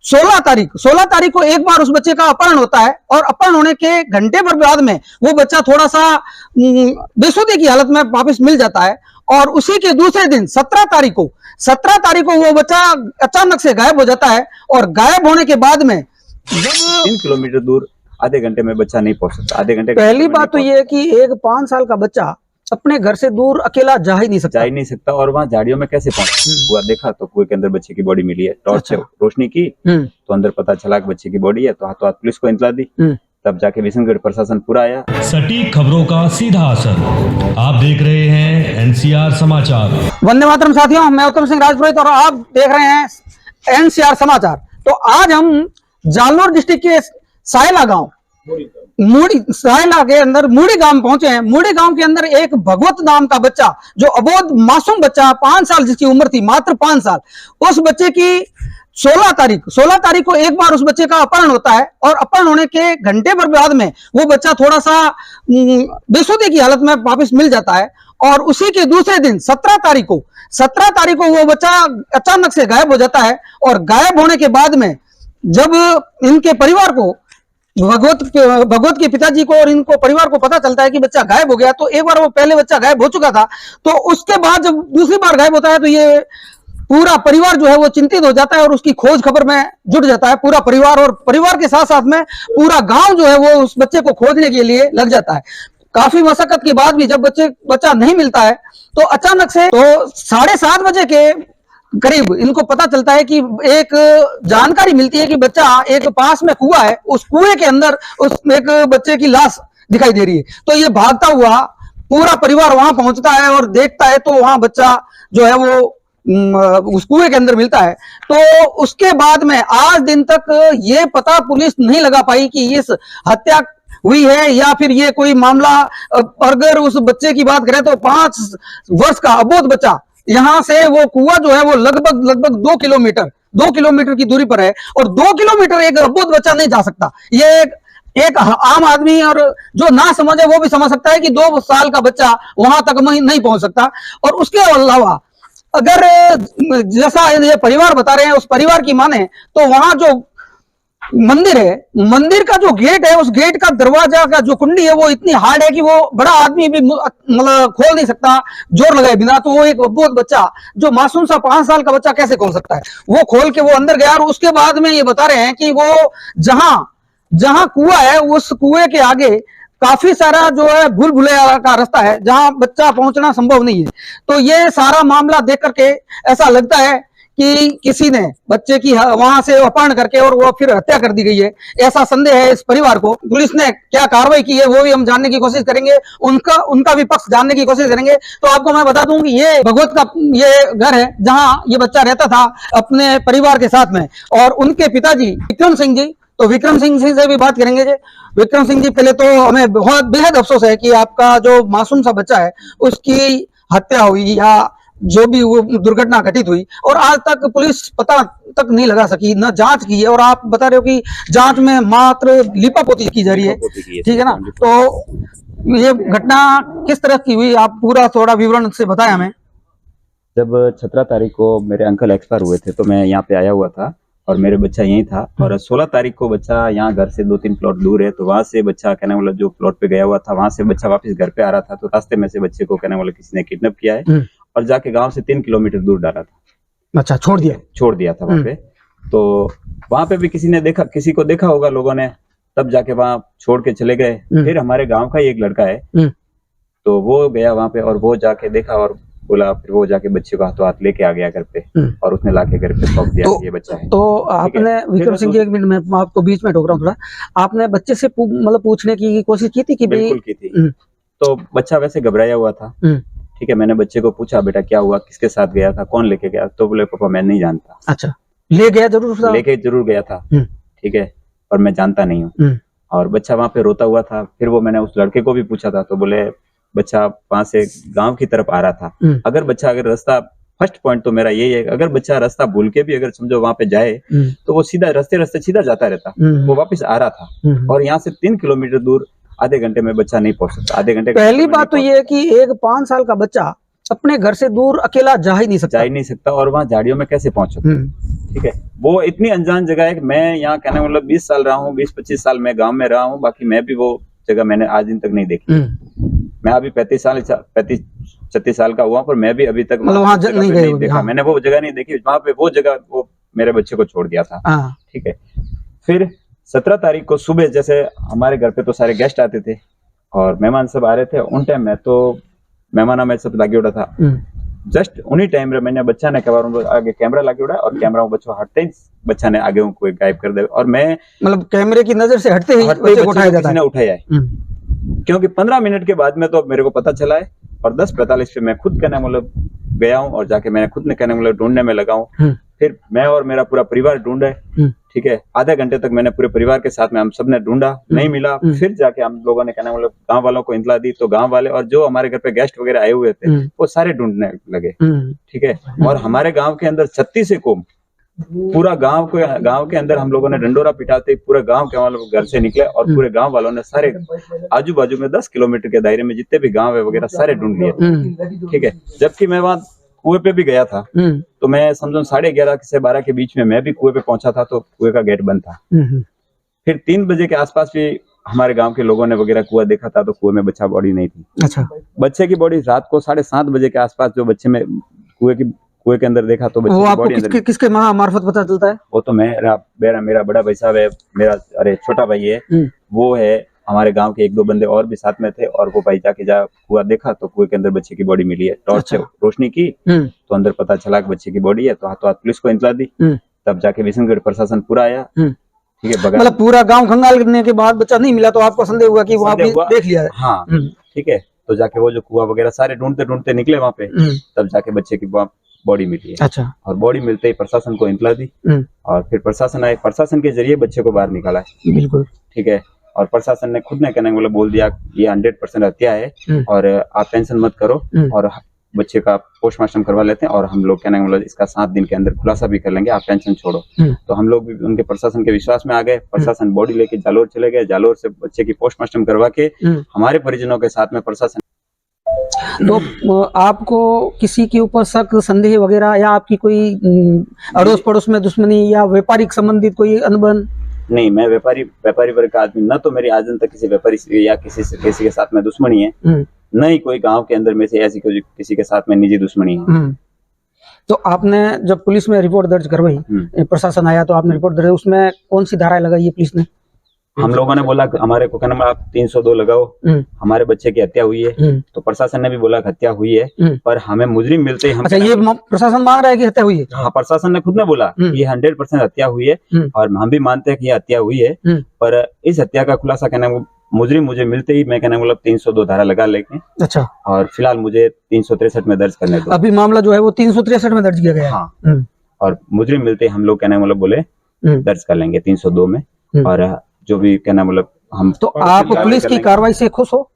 16 तारीख को एक बार उस बच्चे का अपहरण होता है और अपहरण होने के घंटे भर बाद में वो बच्चा थोड़ा सा बेसुधी की हालत में वापस मिल जाता है। और उसी के दूसरे दिन 17 तारीख को वो बच्चा अचानक से गायब हो जाता है। और गायब होने के बाद में जब 3 किलोमीटर दूर आधे घंटे में बच्चा नहीं पहुंच सकता। आधे घंटे पहली बात तो ये है कि एक 5 साल का बच्चा अपने घर से दूर अकेला जा ही नहीं सकता। और वहाँ झाड़ियों में कैसे पहुंचा हुआ देखा तो कुएं के अंदर बच्चे की बॉडी मिली है। टॉर्च से रोशनी की तो अंदर पता चला कि बच्चे की बॉडी है, तो हाथों हाथ पुलिस को इतला दी। तब जाके विशनगढ़ प्रशासन पूरा आया। सटीक खबरों का सीधा असर। आप देख रहे हैं एनसीआर समाचार। वंदे मातरम साथियों, मैं उत्तम सिंह राजपुरोहित और आप देख रहे हैं एनसीआर समाचार। तो आज हम जालौर डिस्ट्रिक्ट के सायला गांव सायला के अंदर मूड़ी गांव पहुंचे हैं। मूड़ी गांव के अंदर एक भगवत नाम का बच्चा, जो अबोध मासूम बच्चा 5 साल जिसकी उम्र थी, मात्र 5 साल, उस बच्चे की 16 तारीख को एक बार उस बच्चे का अपहरण होता है। और अपहरण होने के घंटे भर बाद में वो बच्चा थोड़ा सा बेसुधी की हालत में वापस मिल जाता है। और उसी के दूसरे दिन 17 तारीख को वो बच्चा अचानक से गायब हो जाता है। और गायब होने के बाद में जब इनके परिवार को, भगवत के पिताजी को और इनको परिवार को पता चलता है कि बच्चा गायब हो गया, तो एक बार वो पहले बच्चा गायब हो चुका था, तो उसके बाद जब दूसरी बार गायब होता है तो ये पूरा परिवार जो है वो चिंतित हो जाता है और उसकी खोज खबर में जुट जाता है पूरा परिवार। और परिवार के साथ साथ में पूरा गांव जो है वो उस बच्चे को खोजने के लिए लग जाता है। काफी मशक्कत के बाद भी जब बच्चा नहीं मिलता है तो अचानक से तो 7:30 बजे के करीब इनको पता चलता है कि एक जानकारी मिलती है कि बच्चा एक पास में कुआं है, उस कुएं के अंदर उस एक बच्चे की लाश दिखाई दे रही है। तो ये भागता हुआ पूरा परिवार वहां पहुंचता है और देखता है तो वहां बच्चा जो है वो उस कुएं के अंदर मिलता है। तो उसके बाद में आज दिन तक ये पता पुलिस नहीं लगा पाई कि इस हत्या हुई है या फिर ये कोई मामला। अगर उस बच्चे की बात करें तो 5 वर्ष का अबोध बच्चा, यहाँ से वो कुआं जो है वो लगभग 2 किलोमीटर की दूरी पर है। और 2 किलोमीटर एक अबोध बच्चा नहीं जा सकता। ये एक आम आदमी और जो ना समझे वो भी समझ सकता है कि 2 साल का बच्चा वहां तक नहीं पहुंच सकता। और उसके अलावा अगर जैसा ये परिवार बता रहे हैं, उस परिवार की माने तो वहां जो मंदिर है, मंदिर का जो गेट है, उस गेट का दरवाजा का जो कुंडी है वो इतनी हार्ड है कि वो बड़ा आदमी भी मतलब खोल नहीं सकता जोर लगाए बिना। तो वो एक अबोध बच्चा, जो मासूम सा 5 साल का बच्चा कैसे खोल सकता है? वो खोल के वो अंदर गया। और उसके बाद में ये बता रहे हैं कि वो जहां कुआं है, उस कुएं के आगे काफी सारा जो है भूल भुलैया का रास्ता है जहां बच्चा पहुंचना संभव नहीं है। तो ये सारा मामला देख करके ऐसा लगता है कि किसी ने बच्चे की वहां से अपहरण करके और वो फिर हत्या कर दी गई है, ऐसा संदेह है इस परिवार को। पुलिस ने क्या कार्रवाई की है वो भी हम जानने की कोशिश करेंगे, उनका भी पक्ष जानने की कोशिश करेंगे। तो आपको मैं बता दूं कि ये भगवत का ये घर है जहां ये बच्चा रहता था अपने परिवार के साथ में। और उनके पिताजी विक्रम सिंह जी, तो विक्रम सिंह से भी बात करेंगे। विक्रम सिंह जी, पहले तो हमें बहुत बेहद अफसोस है कि आपका जो मासूम सा बच्चा है उसकी हत्या हुई या जो भी वो दुर्घटना घटित हुई और आज तक पुलिस पता तक नहीं लगा सकी, न जांच की है। और आप बता रहे हो कि जांच में मात्र लिपापोती की जा रही है, ठीक है ना? तो ये घटना किस तरह की हुई, आप पूरा थोड़ा विवरण से बताएं हमें। जब 17 तारीख को मेरे अंकल एक्सपायर हुए थे तो मैं यहाँ पे आया हुआ था और मेरे बच्चा यहीं था। और 16 तारीख को बच्चा यहाँ घर से 2-3 प्लॉट दूर है, तो वहां से बच्चा कहने वाला जो प्लॉट पे गया हुआ था वहां से बच्चा वापस घर पे आ रहा था। तो रास्ते में से बच्चे को कहने वाला किसी ने किडनैप किया है और जाके गांव से 3 किलोमीटर दूर डाला था। अच्छा, छोड़ दिया था वहां पे। तो वहां पे भी किसी को देखा होगा लोगों ने, तब जाके वहां छोड़ के चले गए। फिर हमारे गाँव का ही एक लड़का है तो वो गया वहां पे और वो जाके देखा और बोला, फिर वो जाके बच्चे को हाथों हाथ लेके आ गया घर पे और उसने लाके घर पे सौंप दिया ये बच्चा है। तो आपने विक्रम सिंह जी, 1 मिनट मैं आपको बीच में टोक रहा हूँ थोड़ा, आपने बच्चे से मतलब पूछने की कोशिश की थी कि बिल्कुल की थी। तो बच्चा वैसे घबराया हुआ था, ठीक है। मैंने बच्चे को पूछा, बेटा क्या हुआ, किसके साथ गया था, कौन लेके गया? तो बोले पापा मैं नहीं जानता। अच्छा, लेके जरूर गया था, ठीक है, और मैं जानता नहीं हूँ। और बच्चा वहां पे रोता हुआ था। फिर वो मैंने उस लड़के को भी पूछा था तो बोले बच्चा वहां से गांव की तरफ आ रहा था। अगर रास्ता, फर्स्ट पॉइंट तो मेरा यही है, अगर बच्चा रास्ता भूल के भी अगर समझो वहां पे जाए तो वो सीधा रास्ते सीधा जाता रहता, वो वापस आ रहा था। और यहाँ से 3 किलोमीटर दूर आधे घंटे में बच्चा नहीं पहुंच सकता। आधे घंटे पहली बात तो ये है कि एक 5 साल का बच्चा अपने घर से दूर अकेला जा ही नहीं सकता। जा ही नहीं सकता, और वहाँ झाड़ियों में कैसे पहुंच सकता। ठीक है, वो इतनी अनजान जगह है कि मैं यहाँ कहने मतलब 20 साल रहा हूँ, 20-25 साल मैं गांव में रहा हूँ, बाकी मैं भी वो जगह मैंने आज दिन तक नहीं देखी। मैं अभी 35-36 साल का हुआ, पर मैं भी अभी तक मतलब वहाँ नहीं गए देखा। हाँ। मैंने वो जगह नहीं देखी, वहाँ पे वो जगह वो मेरे बच्चे को छोड़ दिया था। हाँ। ठीक है, फिर 17 तारीख को सुबह जैसे हमारे घर पे तो सारे गेस्ट आते थे और मेहमान सब आ रहे थे, उन टाइम में तो मेहमाना में सब लागे उड़ा था। जस्ट उन्हीं टाइम में मैंने बच्चा ने कबार आगे कैमरा लागे उड़ा और कैमरा बच्चों हटते ही बच्चा ने आगे कोई गायब कर दे, और मैं मतलब कैमरे की नजर से हटते ही बच्चे को उठाया जाता है। उठाया है, क्योंकि 15 मिनट के बाद में तो मेरे को पता चला है, और 10:45 पे मैं खुद कहने मतलब गया हूँ और जाके मैंने खुद ने कहने मतलब ढूंढने में लगा हूँ। फिर मैं और मेरा पूरा परिवार ढूंढे। ठीक है, आधे घंटे तक मैंने पूरे परिवार के साथ में हम सबने ढूंढा, नहीं मिला। फिर जाके हम लोगों ने कहना मतलब गांव वालों को इतला दी, तो गांव वाले और जो हमारे घर पे गेस्ट वगैरह आए हुए थे वो सारे ढूंढने लगे। ठीक है, और हमारे गांव के अंदर 36 कौम, पूरा गांव के अंदर हम लोगों ने डंडोरा पिटाते पूरे गांव के वालों घर से निकले, और पूरे गांव वालों ने सारे आजू बाजू में 10 किलोमीटर के दायरे में जितने भी गांव है वगैरह सारे ढूंढ लिए। ठीक है, जबकि मैं वहाँ कुएं पे भी गया था, तो मैं समझो 11:30 से 12 के बीच में मैं भी कुएं पे पहुंचा था, तो कुएं का गेट बंद था। फिर 3 बजे के आसपास भी हमारे गांव के लोगों ने वगैरह कुआं देखा था, तो कुएं में बच्चा बॉडी नहीं थी। अच्छा, बच्चे की बॉडी रात को 7:30 बजे के आसपास जो बच्चे में कुएं के अंदर देखा, तो वो आपको किसके मार्फत पता चलता है? वो तो मेरा बड़ा भाई साहब है, मेरा छोटा भाई है, वो है, हमारे गांव के 1-2 बंदे और भी साथ में थे, और वो भाई जाके कुआं देखा तो कुएं के अंदर बच्चे की बॉडी मिली है। टॉर्च से रोशनी की तो अंदर पता चला कि बच्चे की बॉडी है, तो हाथों हाथ पुलिस को इतला दी। तब जाके विशनगढ़ प्रशासन पूरा आया। ठीक है, मतलब पूरा गांव खंगाल करने के बाद बच्चा नहीं मिला, तो आपको संदेह हुआ कि वहाँ भी देख लिया है। हाँ, ठीक है, तो जाके वो जो कुआं वगैरह सारे ढूंढते ढूंढते निकले वहाँ पे, तब जाके बच्चे की बॉडी मिली है। अच्छा, और बॉडी मिलते ही प्रशासन को इतला दी, और फिर प्रशासन आए, प्रशासन के जरिए बच्चे को बाहर निकाला है। बिल्कुल, ठीक है, और प्रशासन ने खुद ने कहने मतलब बोल दिया ये 100% हत्या है, और आप टेंशन मत करो, और बच्चे का पोस्टमार्टम करवा लेते हैं, और हम लोग कहने मतलब इसका 7 दिन के अंदर खुलासा भी कर लेंगे, आप टेंशन छोड़ो। तो हम लोग भी उनके प्रशासन के विश्वास में आ गए। प्रशासन बॉडी लेके जालोर चले गए, जालोर से बच्चे की पोस्टमार्टम करवा के हमारे परिजनों के साथ में प्रशासन। तो आपको किसी के ऊपर शक, संदेह वगैरह, या आपकी कोई अड़ोस पड़ोस में दुश्मनी या व्यापारिक संबंधित कोई अनबन? नहीं, मैं व्यापारी वर्ग का आदमी, न तो मेरी आज तक किसी व्यापारी से या किसी के साथ में दुश्मनी है, न ही कोई गांव के अंदर में से ऐसी किसी के साथ में निजी दुश्मनी है। तो आपने जब पुलिस में रिपोर्ट दर्ज करवाई, प्रशासन आया तो आपने रिपोर्ट दर्ज, उसमें कौन सी धाराएं लगाई है पुलिस ने? हम लोगों ने बोला हमारे को कहना आप 302 लगाओ, हमारे बच्चे की हत्या हुई है, तो प्रशासन ने भी बोला हत्या हुई है, पर हमें मुजरिम मिलते ही हम। अच्छा, ये प्रशासन मांग रहा है कि हत्या हुई है? हाँ, प्रशासन ने खुद ने बोला ये 100% हत्या हुई है, और हम भी मानते हैं कि ये हत्या हुई है, पर इस हत्या का खुलासा कहना मुजरिम मुझे मिलते ही मैं कहना मतलब 302 धारा लगा लेंगे। अच्छा, और फिलहाल मुझे 363 में दर्ज करने दो। अभी मामला जो है वो 363 में दर्ज किया गया है। हाँ, और मुजरिम मिलते ही हम लोग कहना मतलब बोले दर्ज कर लेंगे 302 में, और जो भी कहना मतलब हम। तो आप पुलिस की कार्रवाई से खुश हो?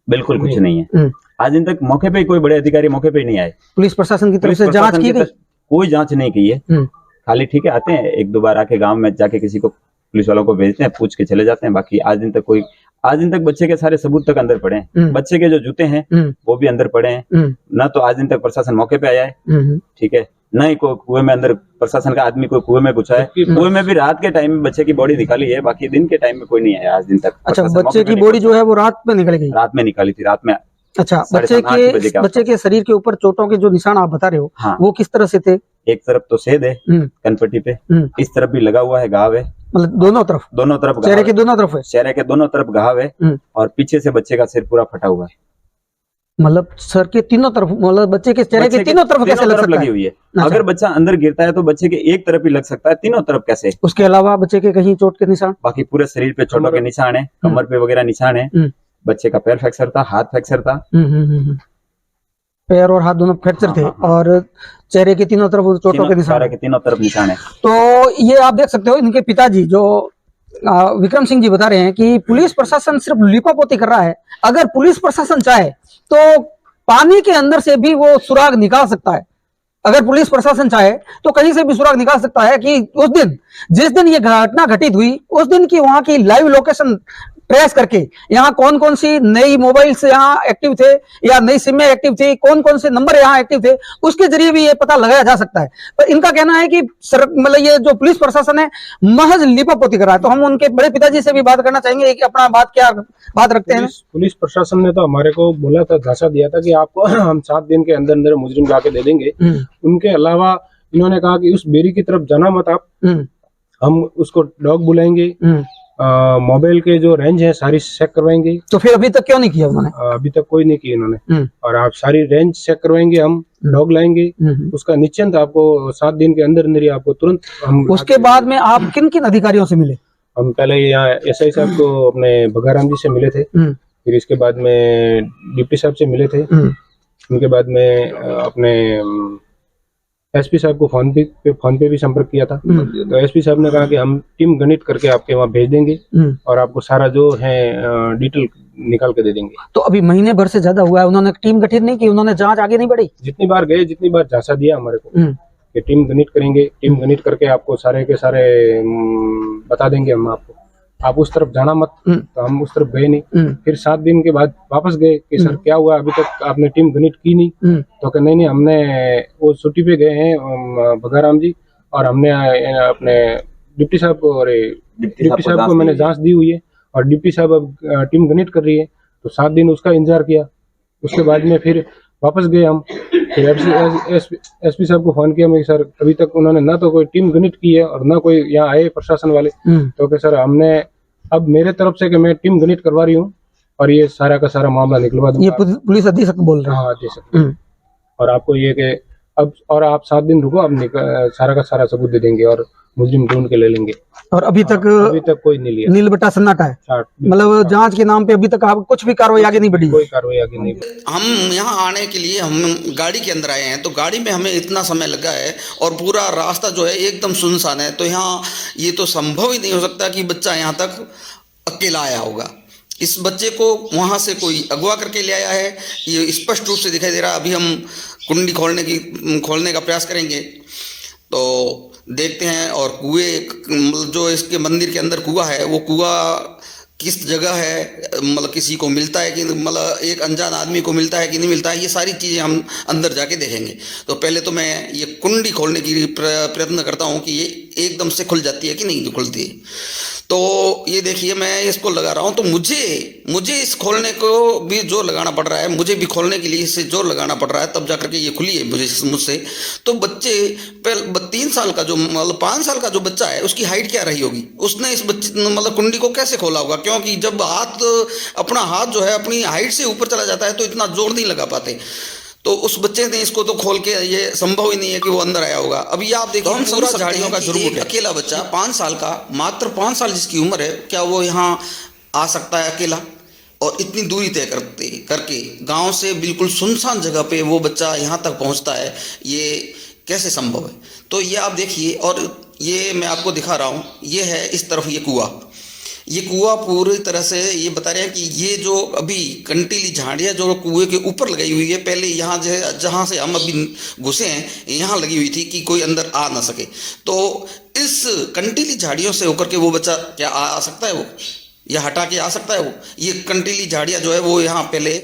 बिल्कुल कुछ नहीं है, आज दिन तक मौके पे कोई बड़े अधिकारी मौके पे नहीं आए। पुलिस प्रशासन की तरफ से जांच की गई? कोई जांच नहीं की है, खाली ठीक है आते हैं 1-2 बार आके गांव में जाके किसी को पुलिस वालों को भेजते हैं, पूछ के चले जाते हैं। बाकी आज दिन तक बच्चे के सारे सबूत तक अंदर पड़े हैं, बच्चे के जो जूते हैं वो भी अंदर पड़े हैं, ना तो आज दिन तक प्रशासन मौके पे आया है। ठीक है, न ही कोई कुएं में अंदर प्रशासन का आदमी कोई कुएं में घुसा है। कुएं में भी रात के टाइम में बच्चे की बॉडी निकाली है, बाकी दिन के टाइम में कोई नहीं आया आज दिन तक। अच्छा, बच्चे की बॉडी जो है वो रात में निकल गई? रात में निकाली थी, रात में। अच्छा, बच्चे के शरीर के ऊपर चोटों के जो निशान आप बता रहे हो, हाँ, वो किस तरह से थे? एक तरफ तो सेद है कनपट्टी पे, इस तरफ भी लगा हुआ है घाव है, मतलब दोनों तरफ चेहरे के दोनों तरफ है? चेहरे के दोनों तरफ घाव है, और पीछे से बच्चे का सिर पूरा फटा हुआ है। मतलब सर के तीनों तरफ, मतलब बच्चे के चेहरे के तीनों तरफ कैसे लग सकता है? लगी हुई है। अगर बच्चा अंदर गिरता है तो बच्चे के एक तरफ ही लग सकता है, तीनों तरफ कैसे? उसके अलावा बच्चे के कहीं चोट के निशान? बाकी पूरे शरीर पे चोटों के निशान है, कमर पे वगैरह निशान है। बच्चे का पैर फ्रैक्चर था, हाथ फ्रैक्चर था। पैर और हाथ दोनों फ्रैक्चर थे, और चेहरे के तीनों तरफ चोटों के निशान? तीनों तरफ निशान है। तो ये आप देख सकते हो, इनके पिताजी जो विक्रम सिंह जी बता रहे हैं कि पुलिस प्रशासन सिर्फ लिपापोती कर रहा है। अगर पुलिस प्रशासन चाहे तो पानी के अंदर से भी वो सुराग निकाल सकता है। अगर पुलिस प्रशासन चाहे तो कहीं से भी सुराग निकाल सकता है कि उस दिन जिस दिन ये घटना घटित हुई, उस दिन की वहां की लाइव लोकेशन ट्रेस करके यहाँ कौन कौन सी नई मोबाइल से यहाँ एक्टिव थे या नई सिम में एक्टिव थी, कौन कौन से नंबर यहाँ एक्टिव थे, उसके जरिए भी ये पता लगाया जा सकता है। पर इनका कहना है कि मतलब ये जो पुलिस प्रशासन है महज लिपापोती कर रहा है। तो हम उनके बड़े पिताजी से भी बात करना चाहेंगे कि अपना बात रखते हैं। पुलिस प्रशासन ने तो हमारे को बोला था, झांसा दिया था कि आपको हम 7 दिन के अंदर अंदर मुजरिम ला के दे देंगे। उनके अलावा इन्होंने कहा कि उस बेरी की तरफ जाना मत आप, हम उसको डॉग बुलाएंगे, मोबाइल के जो रेंज है सारी चेक करवाएंगे। तो फिर अभी तक क्यों नहीं किया उन्होंने? अभी तक कोई नहीं किया इन्होंने। और आप सारी रेंज चेक करवाएंगे, हम डॉग लाएंगे, उसका निश्चिंत आपको 7 दिन के अंदर अंदर ही आपको तुरंत हम। उसके बाद में आप किन किन अधिकारियों से मिले? हम पहले यहाँ एसआई साहब को अपने भगाराम जी से मिले थे, फिर इसके बाद में डिप्टी साहब से मिले थे, उनके बाद में अपने एसपी साहब को फोन पे भी संपर्क किया था। तो एसपी साहब ने कहा कि हम टीम गठित करके आपके वहाँ भेज देंगे और आपको सारा जो है डिटेल निकाल के दे देंगे। तो अभी महीने भर से ज्यादा हुआ है, उन्होंने टीम गठित नहीं की, उन्होंने जांच आगे नहीं बढ़ी? जितनी बार गए, जितनी बार झांसा दिया हमारे को कि टीम गठित करेंगे, टीम गठित करके आपको सारे के सारे बता देंगे हम आपको, आप उस तरफ जाना मत। तो हम उस तरफ गए नहीं। फिर 7 दिन के बाद वापस गए कि सर क्या हुआ, अभी तक आपने टीम गठित की नहीं? तो कहा नहीं, हमने वो छुट्टी पे गए हैं भगाराम जी, और हमने अपने डिप्टी साहब को और डिप्टी साहब को मैंने जांच दी हुई है, और डिप्टी साहब अब टीम गठित कर रही है। तो 7 दिन उसका इंतजार किया, उसके बाद में फिर वापस गए हम। फिर एसपी साहब को फोन किया मैं, सर अभी तक उन्होंने ना तो कोई टीम गठित की है और ना कोई यहाँ आए प्रशासन वाले। तो कि सर हमने अब मेरे तरफ से कि मैं टीम गठित करवा रही हूँ और ये सारा का सारा मामला निकलवा दूंगा। ये पुलिस अधीक्षक बोल रहे हैं? हाँ, अधीक्षक। और आपको ये कि अब और आप 7 दिन रुको, अब सारा का सारा सबूत दे देंगे और मुजरिम ढूंढ के ले लेंगे। और अभी तक कोई नहीं लिया, नील बटा सन्नाटा है, मतलब जांच के नाम पे अभी तक आप कुछ भी कार्रवाई आगे नहीं बढ़ी? कोई कार्रवाई आगे नहीं बढ़ी। हम यहाँ आने के लिए हम गाड़ी के अंदर आए हैं, तो गाड़ी में हमें इतना समय लगा है और पूरा रास्ता जो है एकदम सुनसान है। तो यहाँ ये तो संभव ही नहीं हो सकता कि बच्चा यहाँ तक अकेला आया होगा। इस बच्चे को वहाँ से कोई अगवा करके ले आया है, ये स्पष्ट रूप से दिखाई दे रहा है। अभी हम कुंडी खोलने का प्रयास करेंगे तो देखते हैं। और कुएं जो इसके मंदिर के अंदर कुआं है, वो कुआं किस जगह है, मतलब किसी को मिलता है कि मतलब एक अनजान आदमी को मिलता है कि नहीं मिलता है, ये सारी चीज़ें हम अंदर जाके देखेंगे। तो पहले तो मैं ये कुंडी खोलने की प्रयत्न करता हूँ कि ये एकदम से खुल जाती है कि नहीं खुलती है। तो ये देखिए मैं इसको लगा रहा हूँ, तो मुझे इस खोलने को भी जोर लगाना पड़ रहा है, मुझे भी खोलने के लिए इसे जोर लगाना पड़ रहा है, तब जाकर के ये खुली है मुझसे। तो बच्चे 3 साल का जो मतलब 5 साल का जो बच्चा है उसकी हाइट क्या रही होगी, उसने इस बच्चे मतलब कुंडी को कैसे खोला होगा? क्योंकि जब अपना हाथ जो है अपनी हाइट से ऊपर चला जाता है तो इतना जोर नहीं लगा पाते। तो उस बच्चे ने इसको तो खोल के, ये संभव ही नहीं है कि वो अंदर आया होगा। अभी आप देखिए हम पूरा झाड़ियों का झुरमुट, अकेला बच्चा 5 साल का, मात्र 5 साल जिसकी उम्र है, क्या वो यहाँ आ सकता है अकेला? और इतनी दूरी तय करके गांव से बिल्कुल सुनसान जगह पे वो बच्चा यहाँ तक पहुँचता है, ये कैसे संभव है? तो ये आप देखिए, और ये मैं आपको दिखा रहा हूँ, ये है इस तरफ ये कुआं पूरी तरह से ये बता रहे हैं कि ये जो अभी कंटीली झाड़ियाँ जो कुएं के ऊपर लगाई हुई है, पहले यहाँ जहाँ से हम अभी घुसे हैं यहाँ लगी हुई थी कि कोई अंदर आ ना सके। तो इस कंटीली झाड़ियों से होकर के वो बच्चा क्या आ सकता है, वो या हटा के आ सकता है वो? ये कंटीली झाड़ियाँ जो है वो यहाँ पहले